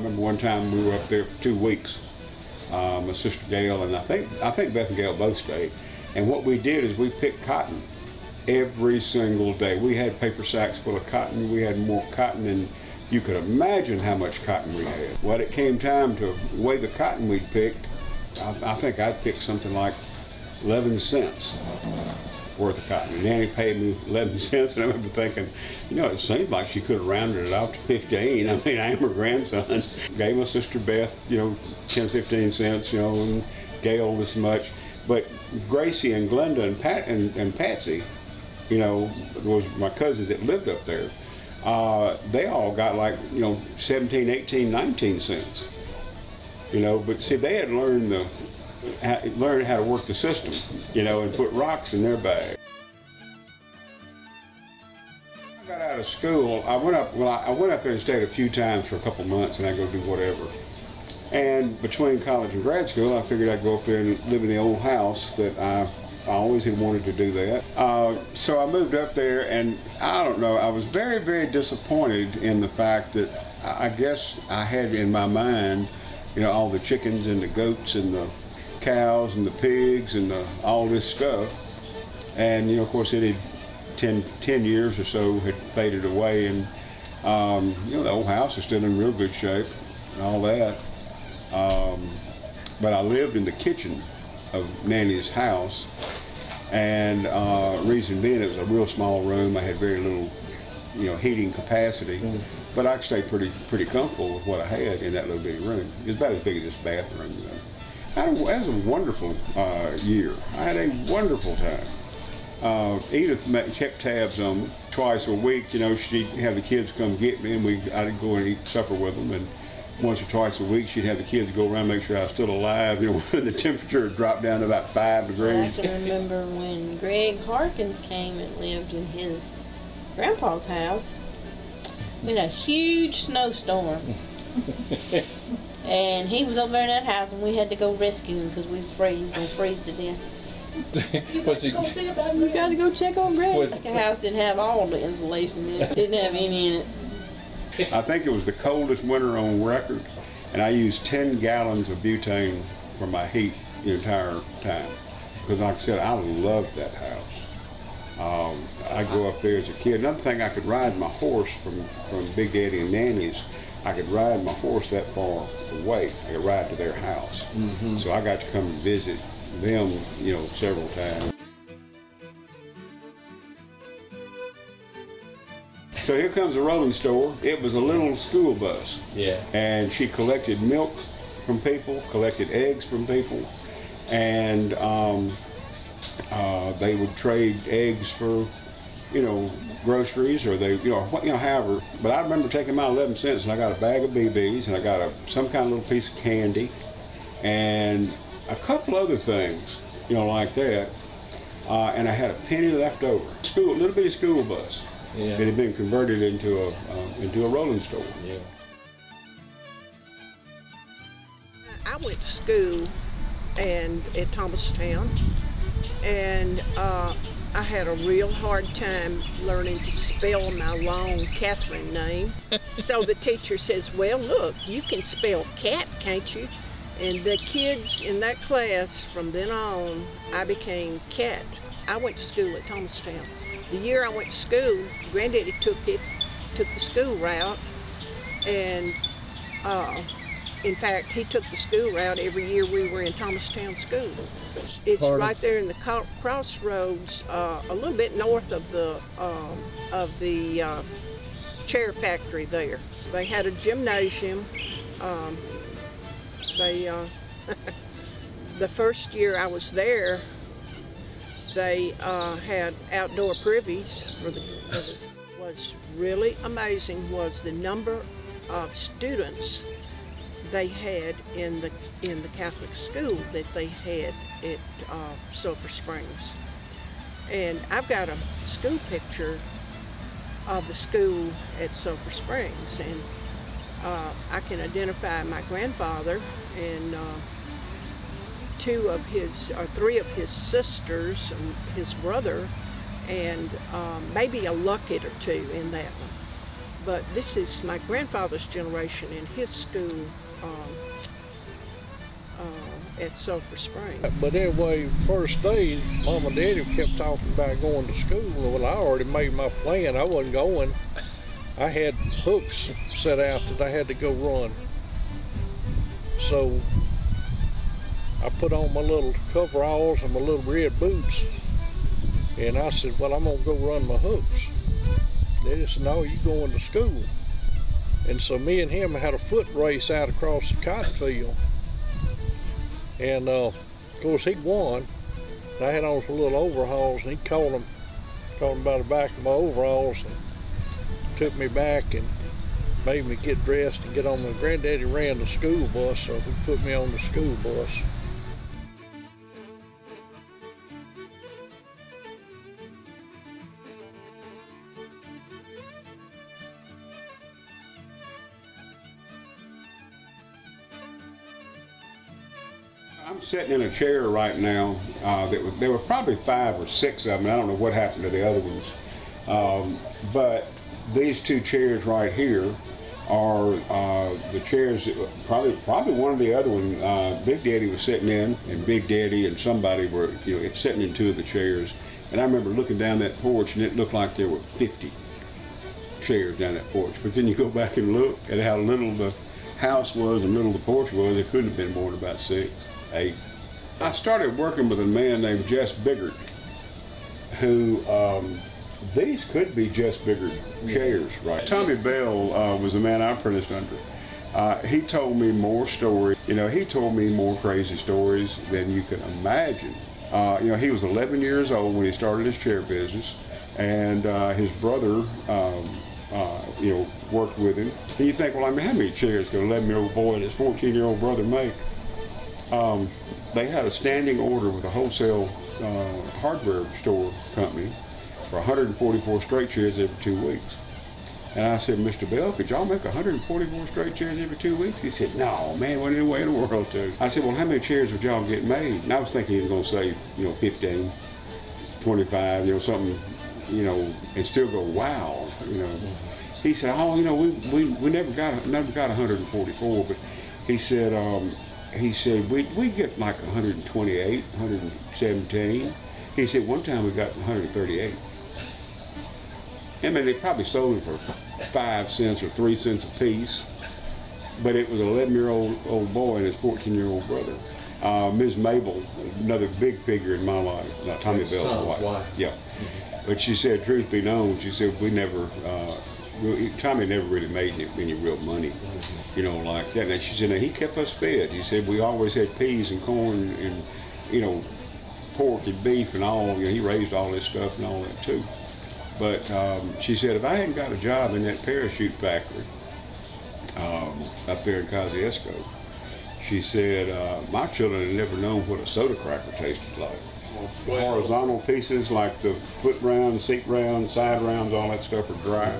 remember one time we were up there for 2 weeks. My sister Gail and I think Beth and Gail both stayed. And what we did is we picked cotton every single day. We had paper sacks full of cotton. We had more cotton than you could imagine how much cotton we had. When it came time to weigh the cotton we'd picked, I think I'd picked something like 11 cents worth of cotton. And Nanny paid me 11 cents, and I remember thinking, it seemed like she could have rounded it off to 15. I mean, I am her grandson. Gave my sister Beth, 10, 15 cents, and Gail this much. But Gracie and Glenda and Patsy, was my cousins that lived up there. They all got like, 17, 18, 19 cents. But see, they had learned how to work the system, and put rocks in their bag. I got out of school, I went up there and stayed a few times for a couple months, and I go do whatever. And between college and grad school, I figured I'd go up there and live in the old house that I always had wanted to do that. So I moved up there, and I don't know, I was very, very disappointed in the fact that I guess I had in my mind, all the chickens and the goats and the cows and the pigs and all this stuff. And, of course, it had 10 years or so had faded away, and, the old house is still in real good shape and all that. But I lived in the kitchen of Nanny's house, and reason being, it was a real small room. I had very little, heating capacity, but I stayed pretty comfortable with what I had in that little bitty room. It was about as big as this bathroom. That was a wonderful year. I had a wonderful time. Edith kept tabs on me twice a week. She'd have the kids come get me, and I'd go and eat supper with them, and once or twice a week, she'd have the kids go around and make sure I was still alive. When the temperature had dropped down to about 5 degrees. I can remember when Greg Harkins came and lived in his grandpa's house. We had a huge snowstorm. And he was over there in that house, and we had to go rescue him because we were going to freeze to death. You got to go check on Greg. The house didn't have all the insulation in it. Didn't have any in it. I think it was the coldest winter on record, and I used 10 gallons of butane for my heat the entire time. Because like I said, I loved that house. I'd go up there as a kid. Another thing, I could ride my horse from Big Daddy and Nanny's. I could ride my horse that far away. I could ride to their house. Mm-hmm. So I got to come and visit them, several times. So here comes the rolling store. It was a little school bus. Yeah. And she collected milk from people, collected eggs from people, and they would trade eggs for, groceries, or they, however. But I remember taking my 11 cents, and I got a bag of BBs, and I got some kind of little piece of candy, and a couple other things, like that. And I had a penny left over. A little bitty school bus. Yeah. It had been converted into a rolling store. Yeah. I went to school at Thomastown, and I had a real hard time learning to spell my long Catherine name. So the teacher says, "Well, look, you can spell cat, can't you?" And the kids in that class, from then on, I became Cat. I went to school at Thomastown. The year I went to school, Granddaddy took the school route, and in fact, he took the school route every year we were in Thomastown School. It's right there in the crossroads, a little bit north of the chair factory there. They had a gymnasium. The first year I was there, they had outdoor privies was really amazing was the number of students they had in the Catholic school that they had at Sulphur Springs. And I've got a school picture of the school at Sulphur Springs, and I can identify my grandfather and three of his sisters, his brother, and maybe a Luckett or two in that one. But this is my grandfather's generation in his school at Sulphur Springs. But anyway, first day, Mom and Daddy kept talking about going to school. Well, I already made my plan. I wasn't going. I had hooks set out that I had to go run. So I put on my little coveralls and my little red boots. And I said, well, I'm gonna go run my hooks. They said, no, you going to school. And so me and him had a foot race out across the cotton field. And of course he won. And I had on some little overalls, and he caught him by the back of my overalls and took me back and made me get dressed and get on. My granddaddy ran the school bus, so he put me on the school bus. I'm sitting in a chair right now. There were probably 5 or 6 of them. I don't know what happened to the other ones. But these 2 chairs right here are the chairs that probably one of the other ones Big Daddy was sitting in, and Big Daddy and somebody were sitting in 2 of the chairs. And I remember looking down that porch, and it looked like there were 50 chairs down that porch. But then you go back and look at how little the house was and little the porch was. It couldn't have been more than about 6, 8. I started working with a man named Jess Biggert, who these could be Jess Biggert chairs, right? Tommy Bell was the man I apprenticed under. He told me more stories. He told me more crazy stories than you can imagine. He was 11 years old when he started his chair business, and his brother worked with him. And you think, well, how many chairs could an 11-year-old boy and his 14-year-old brother make? They had a standing order with a wholesale hardware store company for 144 straight chairs every 2 weeks. And I said, Mr. Bell, could y'all make 144 straight chairs every 2 weeks? He said, no, man, what any way in the world to? I said, well, how many chairs would y'all get made? And I was thinking he was going to say, 15, 25, something, and still go, wow, He said, oh, we never got 144, but he said we get like 128, 117. He said one time we got 138. I mean, they probably sold it for 5 cents or 3 cents a piece, but it was an 11-year-old boy and his 14-year-old brother. Ms. Mabel, another big figure in my life, Tommy Bell's wife. Yeah. But she said, truth be known, she said, Tommy never really made any real money, like that. And she said, now he kept us fed. He said, we always had peas and corn and, pork and beef and all. He raised all this stuff and all that too. But she said, if I hadn't got a job in that parachute factory up there in Kosciuszko, she said, my children had never known what a soda cracker tasted like. The horizontal pieces, like the foot rounds, seat rounds, side rounds, all that stuff are dry.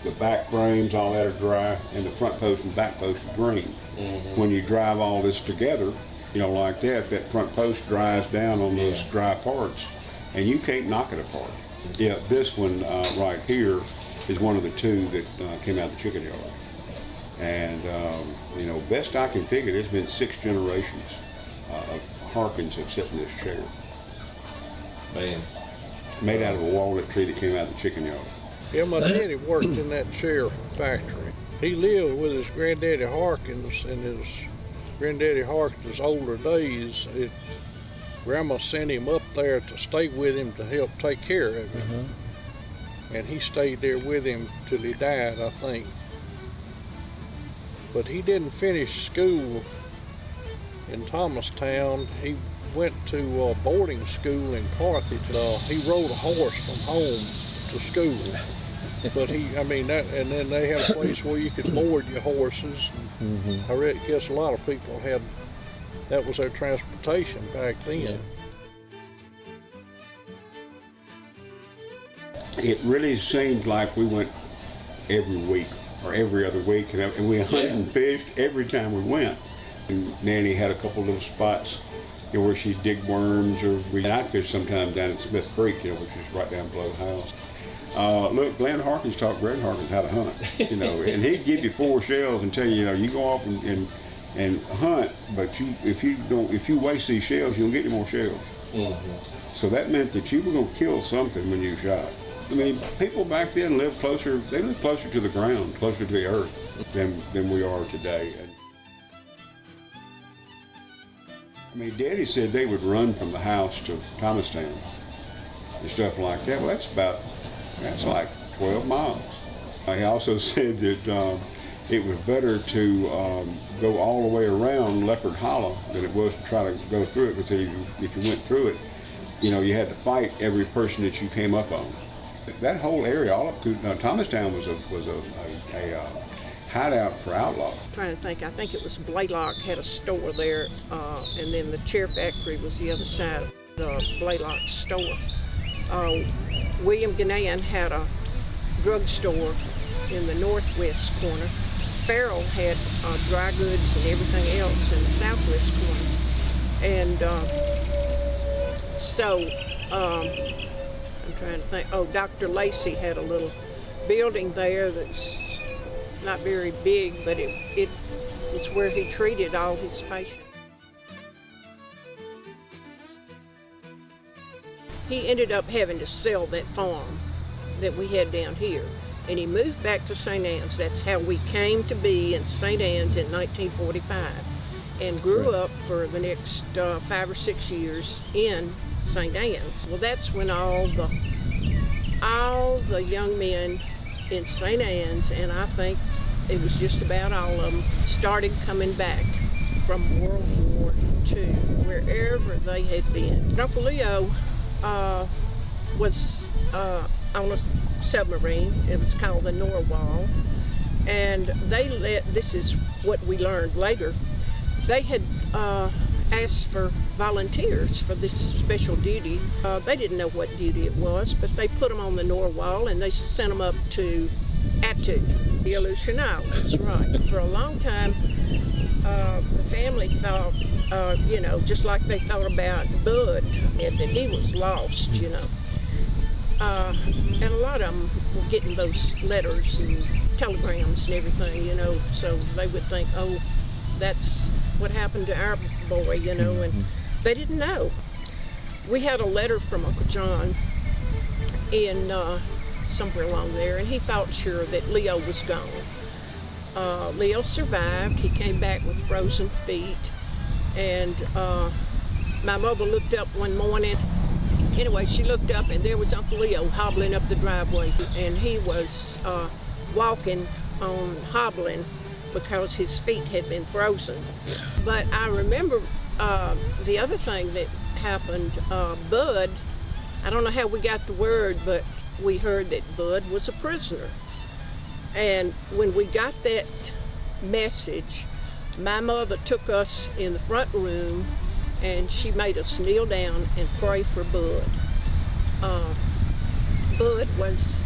The back frames, all that are dry, and the front post and back post are green. Mm-hmm. When you drive all this together, like that front post dries down on those dry parts, and you can't knock it apart. Yeah, this one right here is one of the 2 that came out of the chicken yard. And, best I can figure, there's been 6 generations of Harkins have sat in this chair. Man. Made out of a walnut tree that came out of the chicken yard. Yeah, my daddy worked in that chair factory. He lived with his granddaddy Harkins in his granddaddy Harkins' older days. Grandma sent him up there to stay with him to help take care of him. Mm-hmm. And he stayed there with him till he died, I think. But he didn't finish school in Thomastown. He went to boarding school in Carthage. He rode a horse from home to school. But and then they had a place where you could board your horses. Mm-hmm. I guess a lot of people that was their transportation back then. Yeah. It really seemed like we went every week or every other week, and we hunted and fished every time we went. And Nanny had a couple little spots where she'd dig worms, and I'd fish sometimes down at Smith Creek, which is right down below the house. Look, Glenn Harkins taught Greg Harkins how to hunt, you know, and he'd give you 4 shells and tell you, you know, you go off and hunt, but if you waste these shells, you don't get any more shells. So that meant that you were going to kill something when you shot. I mean, people back then lived closer. They lived closer to the ground, closer to the earth than we are today. And, I mean, Daddy said they would run from the house to Thomastown and stuff like that. Well, that's like 12 miles. He also said that it was better to go all the way around Leopard Hollow than it was to try to go through it, because if you went through it, you know, you had to fight every person that you came up on. That whole area, all up to Thomastown, was a hideout for outlaws. I'm trying to think, I think it was Blaylock had a store there, and then the chair factory was the other side of the Blaylock store. William Gannan had a drugstore in the northwest corner. Farrell had dry goods and everything else in the southwest corner. And I'm trying to think, Dr. Lacey had a little building there that's not very big, but it's where he treated all his patients. He ended up having to sell that farm that we had down here, and he moved back to St. Anne's. That's how we came to be in St. Anne's in 1945, and grew up for the next 5 or 6 years in St. Anne's. Well, that's when all the young men in St. Anne's, and I think it was just about all of them, started coming back from World War II, wherever they had been. Uncle Leo was on a submarine. It was called the Norwal, and this is what we learned later, they had asked for volunteers for this special duty. They didn't know what duty it was, but they put them on the Norwal and they sent them up to Attu, the Aleutian Islands, right. For a long time, the family thought, just like they thought about Bud, that he was lost, you know. And a lot of them were getting those letters and telegrams and everything, you know, so they would think, oh, that's what happened to our boy, you know, and they didn't know. We had a letter from Uncle John in somewhere along there, and he felt sure that Leo was gone. Leo survived. He came back with frozen feet, and my mother looked up one morning. Anyway, she looked up, and there was Uncle Leo hobbling up the driveway, and he was walking on hobbling because his feet had been frozen. But I remember the other thing that happened, Bud, I don't know how we got the word, but we heard that Bud was a prisoner. And when we got that message, my mother took us in the front room and she made us kneel down and pray for Bud. Bud was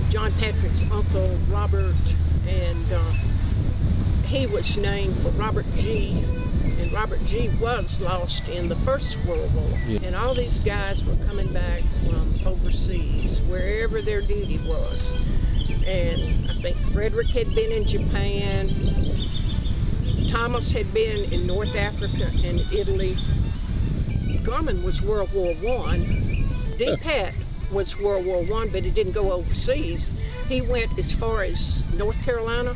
John Patrick's uncle, Robert, and he was named for Robert G. And Robert G. was lost in the First World War. Yeah. And all these guys were coming back from overseas, wherever their duty was. And I think Frederick had been in Japan, Thomas had been in North Africa and Italy. Gorman was World War I. D. Pat was World War I, but he didn't go overseas. He went as far as North Carolina,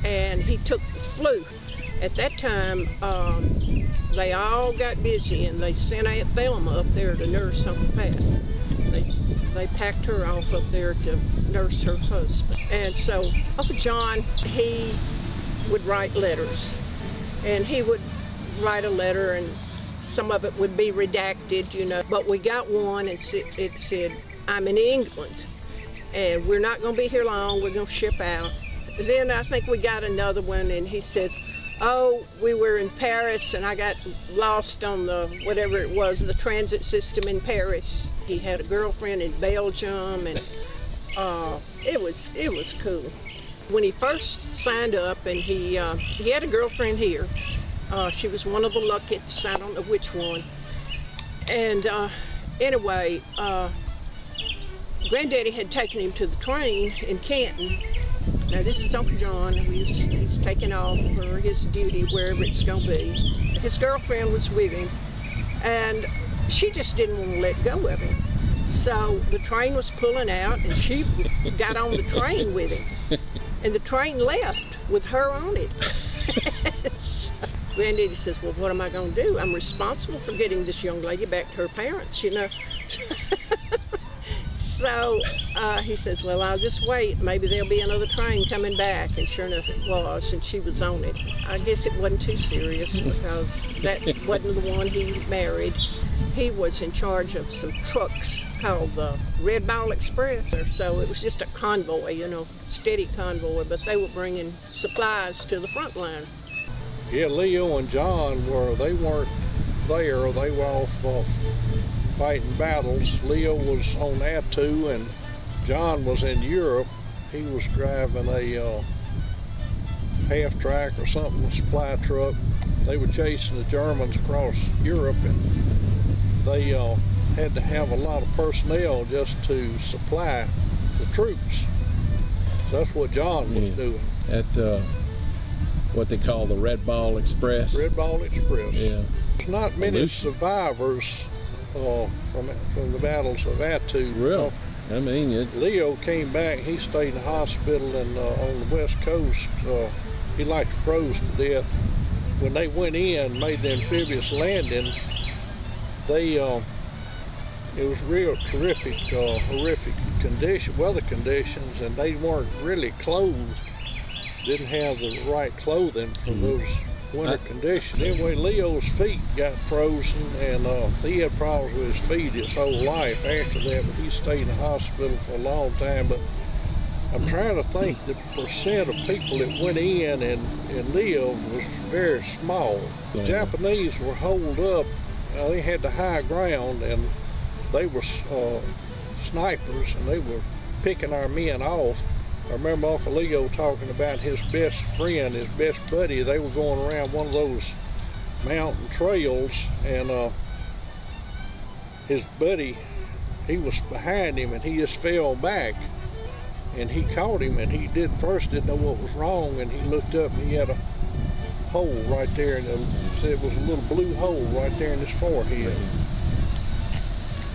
and he took the flu. At that time, they all got busy, and they sent Aunt Thelma up there to nurse Uncle Pat. They packed her off up there to nurse her husband. And so Uncle John, he would write letters, and he would write a letter, and some of it would be redacted, you know. But we got one, and it said, "I'm in England, and we're not going to be here long. We're going to ship out." Then I think we got another one, and he said, "Oh, we were in Paris, and I got lost on the, whatever it was, the transit system in Paris." He had a girlfriend in Belgium, and it was cool. When he first signed up, and he had a girlfriend here. She was one of the Lucketts, I don't know which one. And anyway, Granddaddy had taken him to the train in Canton. Now this is Uncle John. He's taking off for his duty wherever it's going to be. His girlfriend was with him, and she just didn't want to let go of him. So the train was pulling out, and she got on the train with him. And the train left with her on it. So Granddaddy says, well, what am I going to do? I'm responsible for getting this young lady back to her parents, you know. So he says, well, I'll just wait. Maybe there'll be another train coming back. And sure enough, it was, and she was on it. I guess it wasn't too serious because that wasn't the one he married. He was in charge of some trucks called the Red Ball Express. So it was just a convoy, you know, steady convoy, but they were bringing supplies to the front line. Yeah, Leo and John they weren't there. They were off fighting battles. Leo was on Attu and John was in Europe. He was driving a half-track or something, a supply truck. They were chasing the Germans across Europe, and they had to have a lot of personnel just to supply the troops. So that's what John was doing. At what they call the Red Ball Express. Red Ball Express. Yeah. There's not many survivors from the battles of Attu. Really? I mean, Leo came back. He stayed in the hospital and on the West Coast. He like froze to death. When they went in, made the amphibious landing, it was real terrific, horrific weather conditions, and they weren't really clothed. Didn't have the right clothing for those winter conditions. Anyway, Leo's feet got frozen, and he had problems with his feet his whole life after that, but he stayed in the hospital for a long time. But I'm trying to think the percent of people that went in and lived was very small. The Japanese were holed up. They had the high ground, and they were snipers, and they were picking our men off. I remember Uncle Leo talking about his best friend, his best buddy. They were going around one of those mountain trails, and his buddy, he was behind him, and he just fell back. And he caught him, and he didn't know what was wrong, and he looked up, and he had a hole right there, and said it was a little blue hole right there in his forehead.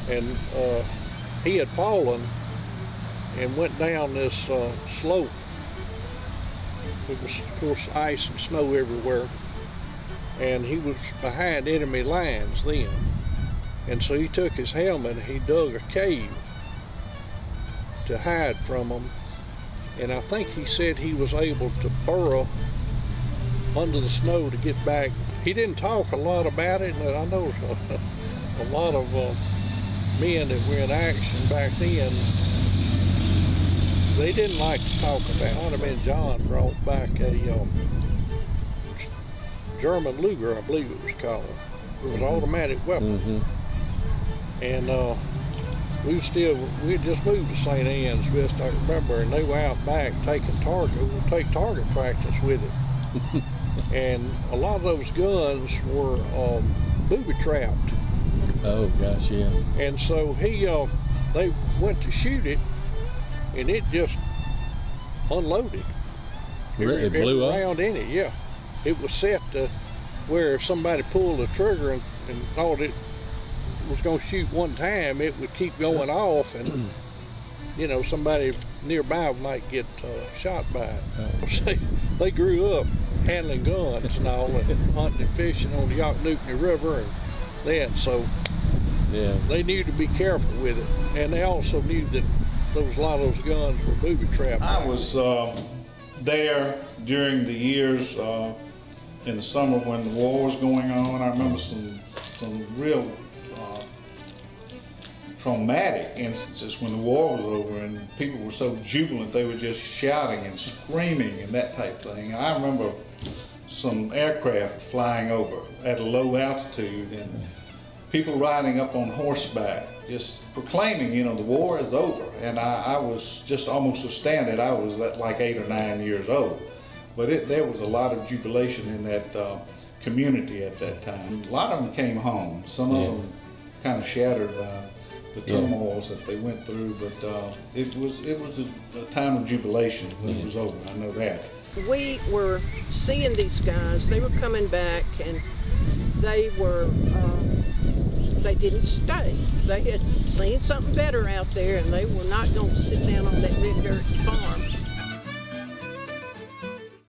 And he had fallen and went down this slope. It was, of course, ice and snow everywhere, and he was behind enemy lines then. And so he took his helmet and he dug a cave to hide from them. And I think he said he was able to burrow under the snow to get back. He didn't talk a lot about it, and I know a lot of men that were in action back then, they didn't like to talk about it. Hunter and John brought back a German Luger, I believe it was called. It was an automatic weapon. And we had just moved to St. Anne's, best I remember, and they were out back taking target. We would take target practice with it. And a lot of those guns were booby trapped. oh gosh, yeah. And so they went to shoot it, and it just unloaded. It blew up? Every round in it, yeah. It was set to where if somebody pulled the trigger and thought it was going to shoot one time, it would keep going off, and you know, somebody nearby might get shot by it. So they grew up handling guns and all, and hunting and fishing on the Yokneuknee River, and then so Yeah. they knew to be careful with it, and they also knew that a lot of those guns were booby trapped. I was there during the years in the summer when the war was going on. I remember some real traumatic instances when the war was over, and people were so jubilant they were just shouting and screaming and that type of thing. I remember some aircraft flying over at a low altitude and people riding up on horseback, just proclaiming, you know, the war is over. And I was just almost astounded. I was like 8 or 9 years old. But there was a lot of jubilation in that community at that time. A lot of them came home. Some of them kind of shattered by the turmoils that they went through, but it was a time of jubilation when it was over. I know that. We were seeing these guys. They were coming back, and they didn't stay. They had seen something better out there, and they were not going to sit down on that red dirt farm